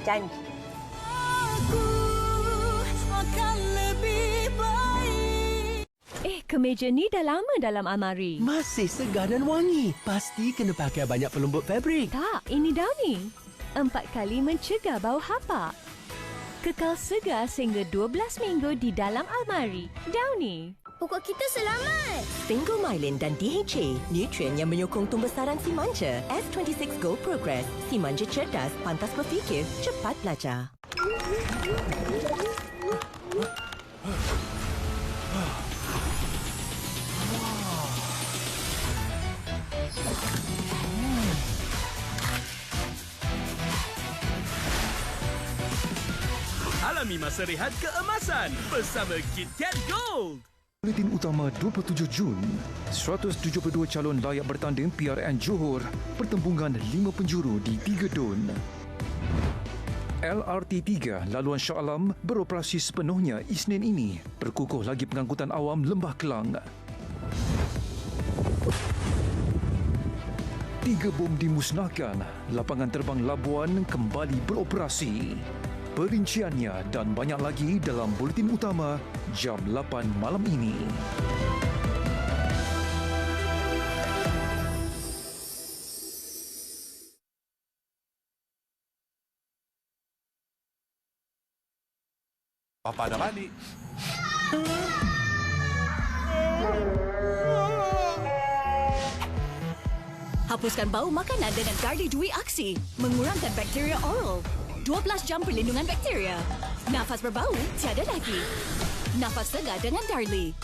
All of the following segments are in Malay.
Janji. Aku akan lebih baik. Kemeja ni dah lama dalam almari. Masih segar dan wangi. Pasti kena pakai banyak pelembut fabrik. Tak, ini Downy. 4 kali mencegah bau hapak. Kekal segar sehingga 12 minggu di dalam almari. Downy. Pokok kita selamat. Single Myelin dan DHA, nutrien yang menyokong pembesaran si manja. S26 Go Progress, si manja cerdas, pantas berfikir, cepat belajar. Alami masa rehat keemasan bersama KitKat Gold. Buletin utama 27 Jun. 172 calon layak bertanding PRN Johor. Pertembungan 5 penjuru di 3 dun. LRT 3 laluan Shah Alam beroperasi sepenuhnya Isnin ini. Terkukuh lagi pengangkutan awam Lembah Kelang. 3 bom dimusnahkan. Lapangan terbang Labuan kembali beroperasi. Perinciannya dan banyak lagi dalam Buletin Utama jam 8 malam ini. Papa dah balik. Hapuskan bau makanan dengan Darlie Dewy Aksi. Mengurangkan bakteria oral. 12 jam perlindungan bakteria. Nafas berbau tiada lagi. Nafas segar dengan Darlie.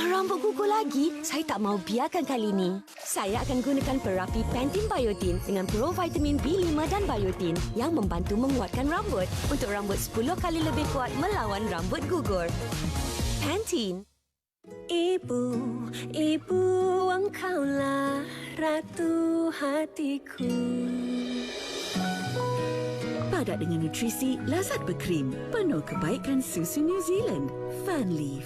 Rambut gugur lagi? Saya tak mau biarkan kali ini. Saya akan gunakan Perapi Pantene Biotin dengan provitamin B5 dan biotin yang membantu menguatkan rambut untuk rambut 10 kali lebih kuat melawan rambut gugur. Pantene. Ibu, ibu, engkaulah ratu hatiku. Padat dengan nutrisi, lazat berkrim, penuh kebaikan susu New Zealand. Funleaf.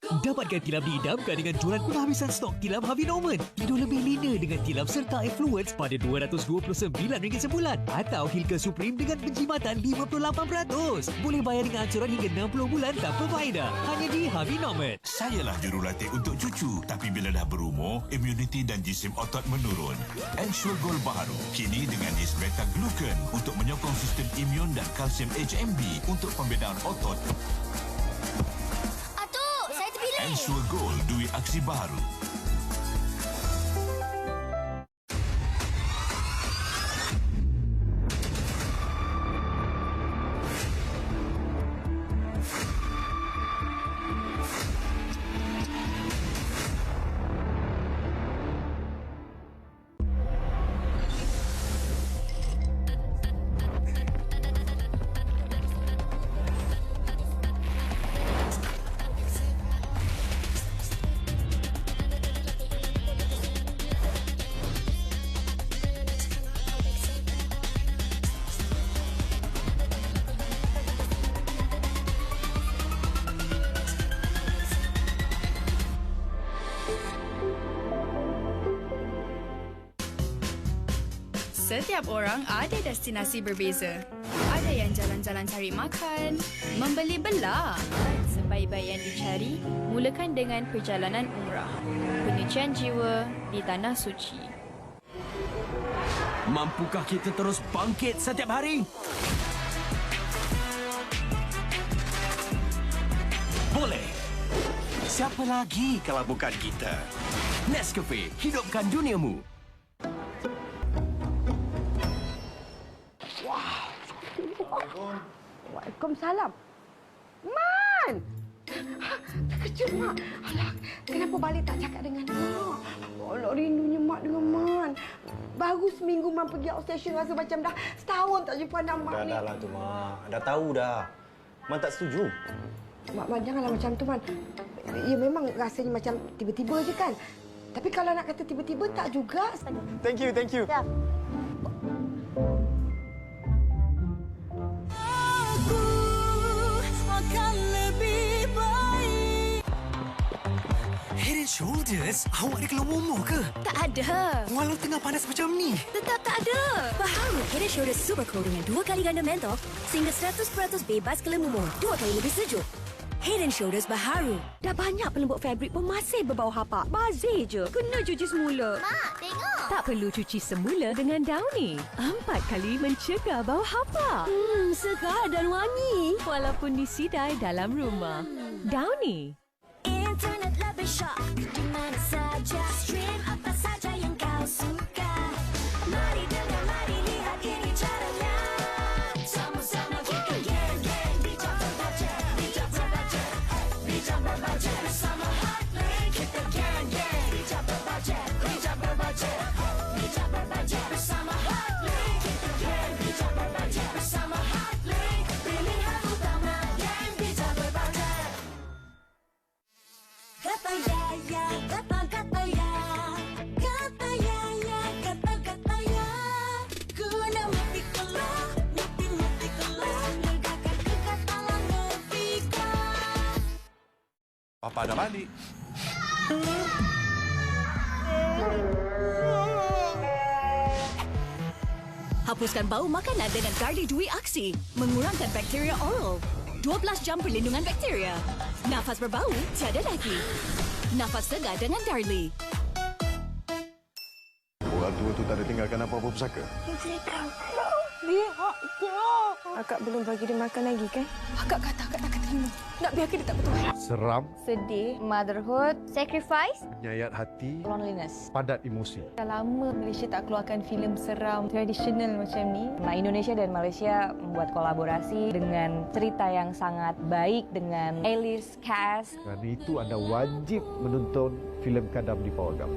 Dapatkan tilam diidamkan dengan jualan penghabisan stok tilam Harvey Norman. Tidur lebih lina dengan tilam serta Influence pada RM229 sebulan. Atau Hilka Supreme dengan penjimatan 58%. Boleh bayar dengan ancuran hingga 60 bulan tanpa faedah. Hanya di Harvey Norman. Sayalah jurulatih untuk cucu. Tapi bila dah berumur, imuniti dan jisim otot menurun. Ensure Gold baru. Kini dengan is beta-glucan untuk menyokong sistem imun dan kalsium HMB untuk pembinaan otot. Ensure Gold Dewy Aksi baru. Setiap orang ada destinasi berbeza. Ada yang jalan-jalan cari makan, membeli belah. Sebaik-baik yang dicari, mulakan dengan perjalanan umrah. Penyucian jiwa di Tanah Suci. Mampukah kita terus bangkit setiap hari? Boleh. Siapa lagi kalau bukan kita? Nescafe, hidupkan duniamu. Waalaikumsalam. Man! Terkejut, Mak. Alah, kenapa balik tak cakap dengan Mak? Alah, rindunya Mak dengan Man. Baru seminggu Man pergi outstation rasa macam dah setahun tak jumpa anak Mak ni. Dah tu, Mak. Dah tahu dah. Man tak setuju. Mak, janganlah macam tu, Man. Ya, memang rasanya macam tiba-tiba je kan. Tapi kalau nak kata tiba-tiba, tak juga. Thank you. Ya. Akan lebih baik. It is and Shoulders? Awak ada keluar momok ke? Tak ada. Walau tengah panas macam ni. Tetap tak ada. Baharu Head & Shoulders Super Cool dengan 2 kali ganda mentol sehingga 100% bebas kelembumuh, 2 kali lebih sejuk. Head & Shoulders baharu. Dah banyak pelembut fabrik pun masih berbau hapak. Bazir je. Kena cuci semula. Mak, tengok. Tak perlu cuci semula dengan Downy. 4 kali mencegah bau hapak. Segar dan wangi. Walaupun disidai dalam rumah. Downy. Internet lebih syok di mana saja. Stream apa saja yang kau suka. Mari dengar, mari lihat ini caranya. Sama-sama kita geng-geng. Bijak berbudget, bijak berbudget, bijak berbudget bersama Hotlink. Kita geng-geng. Bijak berbudget, bijak berbudget, bijak berbudget bersama Hotlink. Kita geng, bijak berbudget bersama Hotlink. Pilihan utama geng bijak berbudget. Kata ya ya, kata ya, kata ya ya, kata ya. Guna Mufika, Mufika, legakan kekatalan Mufika. Papa dah balik. Hapuskan bau makanan dengan Darlie Dewy Aksi. Mengurangkan bakteria oral. 12 jam perlindungan bakteria. Nafas berbau, tiada lagi. Nafas segar dengan Darlie. Orang tua tu tak ada tinggalkan apa-apa pusaka. Lihat ke? Akak belum bagi dia makan lagi kan? Akak kata akak takkan terima. Nak biarkan dia tak betul. Seram, Sedih, motherhood, sacrifice, menyayat hati, loneliness. padat emosi. Dah lama Malaysia tak keluarkan filem seram tradisional macam ni. Indonesia dan Malaysia membuat kolaborasi dengan cerita yang sangat baik dengan A-list cast. Kerana itu anda wajib menonton filem Kadam di Pawagam.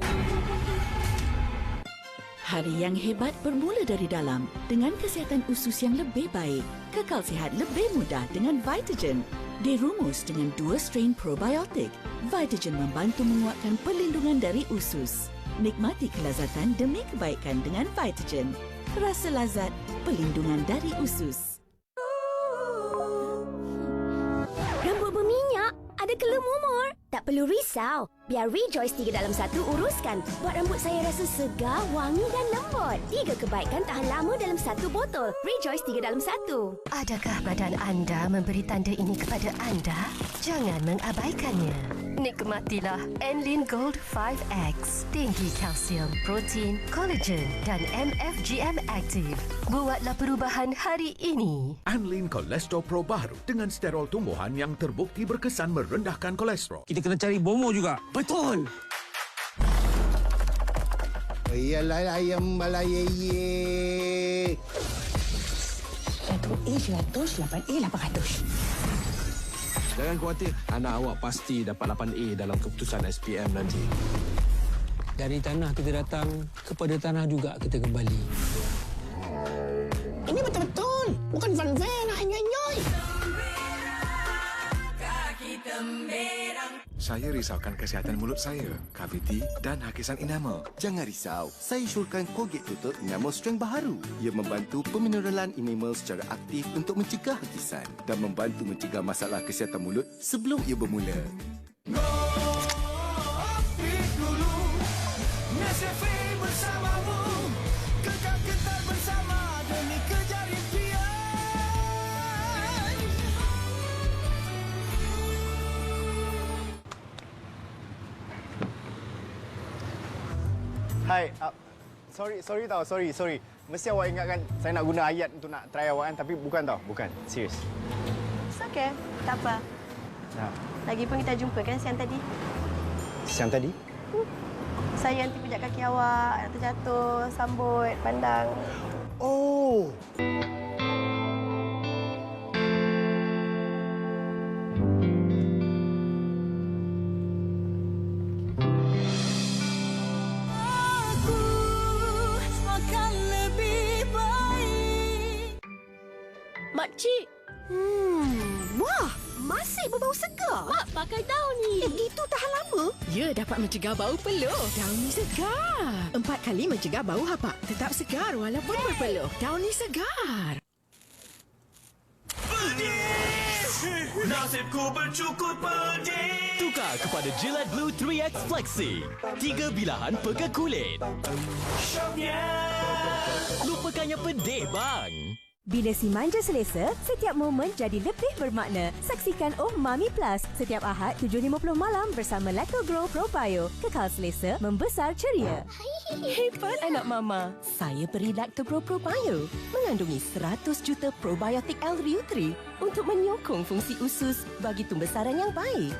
Hari yang hebat bermula dari dalam dengan kesihatan usus yang lebih baik. Kekal sihat lebih mudah dengan Vitagen. Dirumus dengan 2 strain probiotik. Vitagen membantu menguatkan perlindungan dari usus. Nikmati kelazatan demi kebaikan dengan Vitagen. Rasa lazat, perlindungan dari usus. Rambut berminyak? Ada kelumumur? Tak perlu risau. Biar Rejoice 3 dalam 1 uruskan. Buat rambut saya rasa segar, wangi dan lembut. 3 kebaikan tahan lama dalam 1 botol. Rejoice 3 dalam 1. Adakah badan anda memberi tanda ini kepada anda? Jangan mengabaikannya. Nikmatilah Enlin Gold 5X. Tinggi kalsium, protein, kolagen dan MFGM aktif. Buatlah perubahan hari ini. Anlin Cholesterol Pro baru dengan sterol tumbuhan yang terbukti berkesan merendahkan kolesterol. Kita kena cari bomo juga. Betul. Iyalah ayam Malaya ye. 1A 100, 8A 800. Jangan khawatir, anak awak pasti dapat 8A dalam keputusan SPM nanti. Dari tanah kita datang, kepada tanah juga kita kembali. Ini betul-betul. Bukan fan-fan, hanya-nyoi. Saya risaukan kesihatan mulut saya, kaviti dan hakisan enamel. Jangan risau, saya syorkan Colgate Total Enamel Strength baharu. Ia membantu pemineralan enamel secara aktif untuk mencegah hakisan dan membantu mencegah masalah kesihatan mulut sebelum ia bermula. Nescafe bersamamu, kekal kental bersama demi kejar impian. Hai, sorry. Mesti awak ingatkan saya nak guna ayat untuk nak try awak kan, tapi bukan tau, bukan. Serius. It's okay. Tak apa. Lagipun kita jumpa kan siang tadi. Siang tadi? Saya nanti pijak kaki awak, terjatuh, sambut, pandang. Oh. Akan lebih baik. Makcik. Wah, masih berbau segar. Mak pakai Downy. Itu tahan lama. Ya, dapat mencegah bau peluh. Downy segar. 4 kali mencegah bau hapak. Tetap segar walaupun berpeluh. Downy segar. Nasibku bercukur pedih. Tukar kepada Gillette Blue 3X Flexi. 3 bilahan pekat kulit. Syoknya. Lupakannya pedih, bang. Bila si manja selesa, setiap momen jadi lebih bermakna. Saksikan Oh Mami Plus setiap Ahad 7.50 malam bersama Lacto Grow Pro Bio. Kekal selesa, membesar ceria. Hebat anak mama. Saya beri Lacto Grow Pro Bio. Mengandungi 100 juta probiotik L-Reutri untuk menyokong fungsi usus bagi pembesaran yang baik.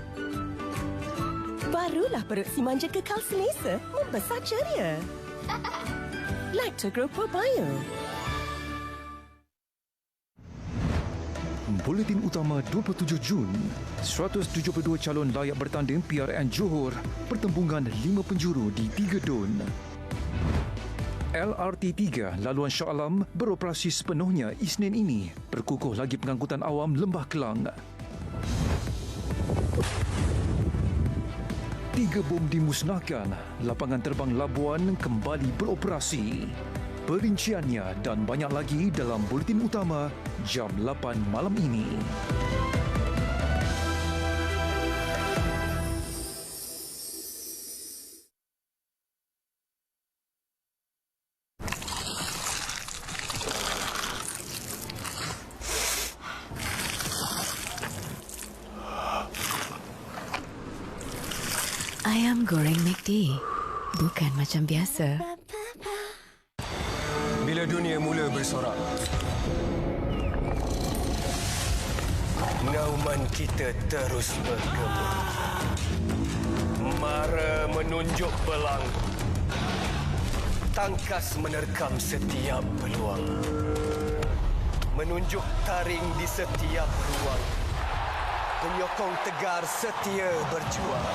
Barulah perut si manja kekal selesa, membesar ceria. Lacto Grow Pro Bio. Buletin Utama 27 Jun, 172 calon layak bertanding PRN Johor, pertembungan 5 penjuru di 3 don. LRT 3 laluan Shah Alam beroperasi sepenuhnya Isnin ini, berkukuh lagi pengangkutan awam Lembah Kelang. 3 bom dimusnahkan, lapangan terbang Labuan kembali beroperasi. Perinciannya dan banyak lagi dalam Buletin Utama jam 8 malam ini. Ayam goreng McD. Bukan macam biasa. Bila dunia mula bersorak, nauman kita terus bergema. Mara menunjuk belang, tangkas menerkam setiap peluang. Menunjuk taring di setiap ruang, penyokong tegar setia berjuang.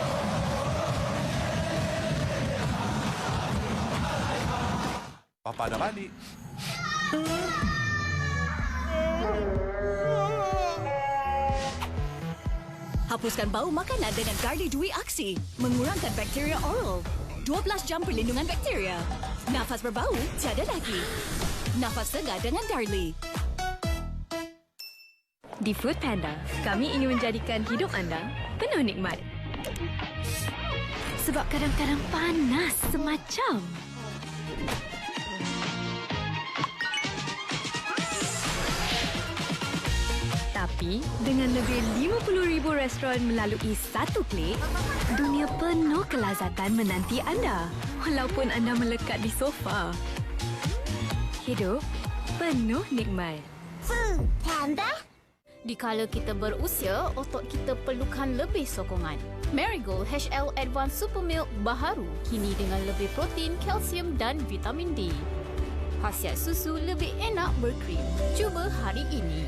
Papa dah balik. Hapuskan bau makanan dengan Darlie Dewy Aksi. Mengurangkan bakteria oral. 12 jam perlindungan bakteria. Nafas berbau, tiada lagi. Nafas segar dengan Darlie. Di Food Panda, kami ingin menjadikan hidup anda penuh nikmat. Sebab kadang-kadang panas semacam. Tapi, dengan lebih 50,000 restoran melalui satu klik, dunia penuh kelazatan menanti anda. Walaupun anda melekat di sofa. Hidup penuh nikmat. Food Panda. Dikala kita berusia, otot kita perlukan lebih sokongan. Marigold HL Advanced Super Milk baharu kini dengan lebih protein, kalsium dan vitamin D. Khasiat susu lebih enak berkrim. Cuba hari ini.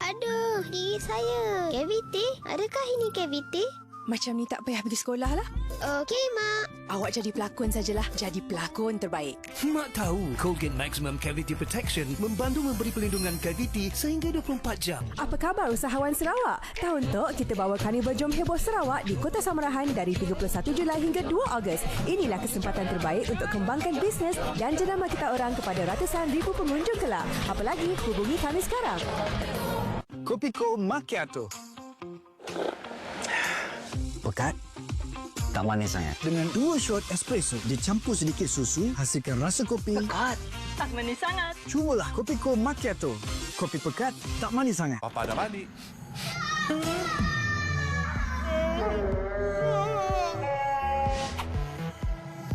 Aduh, gigi saya. Kaviti? Adakah ini kaviti? Macam ni tak payah pergi sekolah lah. Okey, Mak. Awak jadi pelakon sajalah. Jadi pelakon terbaik. Mak tahu Colgate Maximum Cavity Protection membantu memberi pelindungan kaviti sehingga 24 jam. Apa khabar usahawan Sarawak? Tahun tu kita bawa Karnival Jom Heboh Sarawak di Kota Samarahan dari 31 Julai hingga 2 Ogos. Inilah kesempatan terbaik untuk kembangkan bisnes dan jenama kita orang kepada ratusan ribu pengunjung kelak. Apalagi hubungi kami sekarang. Kopiko Macchiato. Pekat, tak manis sangat. Dengan 2 shot espresso dicampur sedikit susu, hasilkan rasa kopi. Pekat, tak manis sangat. Cubalah Kopiko Macchiato. Kopi pekat, tak manis sangat. Papa dah balik.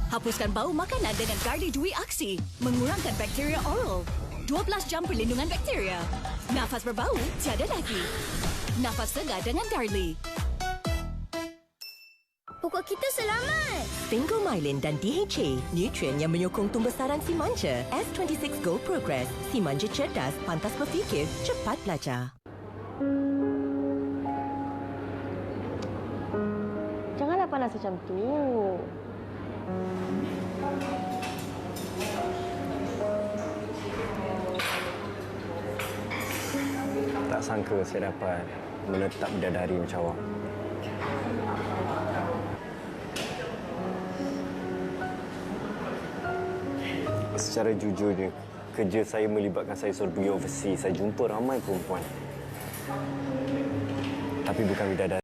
Hapuskan bau makanan dengan Darlie Dewy Aksi. Mengurangkan bakteria oral. 12 jam perlindungan bakteria. Nafas berbau, tiada lagi. Nafas segar dengan Darlie. Pokok kita selamat. Sphingomyelin dan DHA, nutrien yang menyokong pembesaran si manja. S26 Go Progress, si manja cerdas, pantas berfikir, cepat belajar. Janganlah panas macam tu. Tak sangka saya dapat menetap bidadari macam awak. Secara jujurnya, kerja saya melibatkan saya suruh pergi overseas. Saya jumpa ramai perempuan. tapi bukan bidadari.